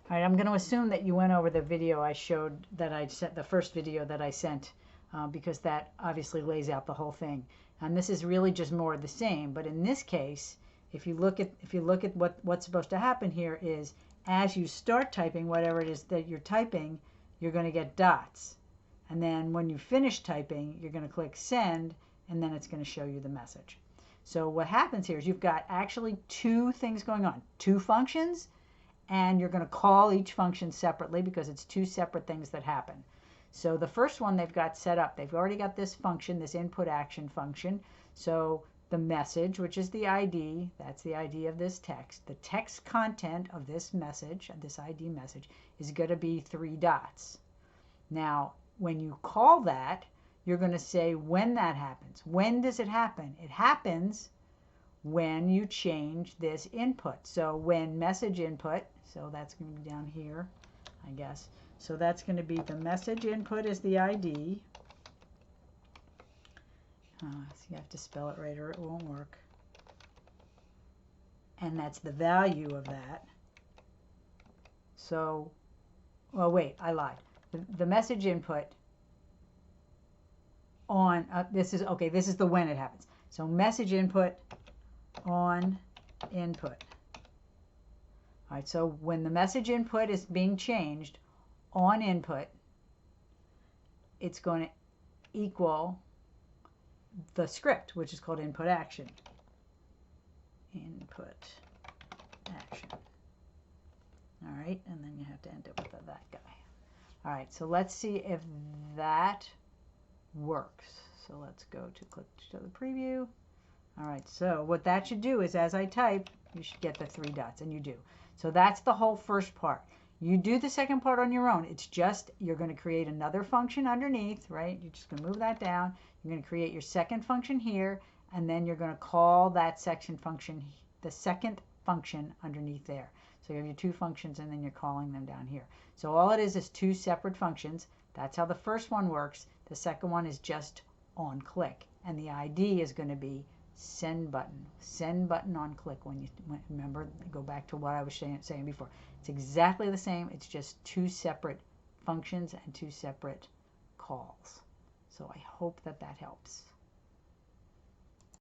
All right, I'm going to assume that you went over the video I showed, that I sent, the first video that I sent, because that obviously lays out the whole thing. And this is really just more of the same. But in this case, if you look at what's supposed to happen here is, as you start typing whatever it is that you're typing, you're going to get dots. And then when you finish typing, you're going to click send, and then it's going to show you the message. So what happens here is you've got actually two things going on, two functions, and you're going to call each function separately because it's two separate things that happen. So the first one they've got set up, they've already got this function, this input action function. So the message, which is the ID, that's the ID of this text. The text content of this message, this ID message, is going to be 3 dots. Now, when you call that, you're going to say when that happens. When does it happen? It happens when you change this input. So when message input, so that's going to be down here, I guess. So that's going to be the message input is the ID. So you have to spell it right or it won't work. And that's the value of that. So, well, wait, I lied. The message input on, this is the when it happens. So message input on input. All right, so when the message input is being changed on input, it's going to equal the script, which is called input action. Input action. All right, and then you have to end it with that guy. All right, so let's see if that works. So let's go to click to show the preview. All right, so what that should do is as I type, you should get the 3 dots, and you do. So that's the whole first part. You do the second part on your own. It's just you're going to create another function underneath, right? You're just going to move that down. You're going to create your second function here, and then you're going to call that section function, the second function underneath there. So you have your 2 functions, and then you're calling them down here. So all it is 2 separate functions. That's how the first one works. The second one is just on click, and the ID is going to be send button on click. When you remember, go back to what I was saying before. It's exactly the same. It's just 2 separate functions and 2 separate calls. So I hope that helps.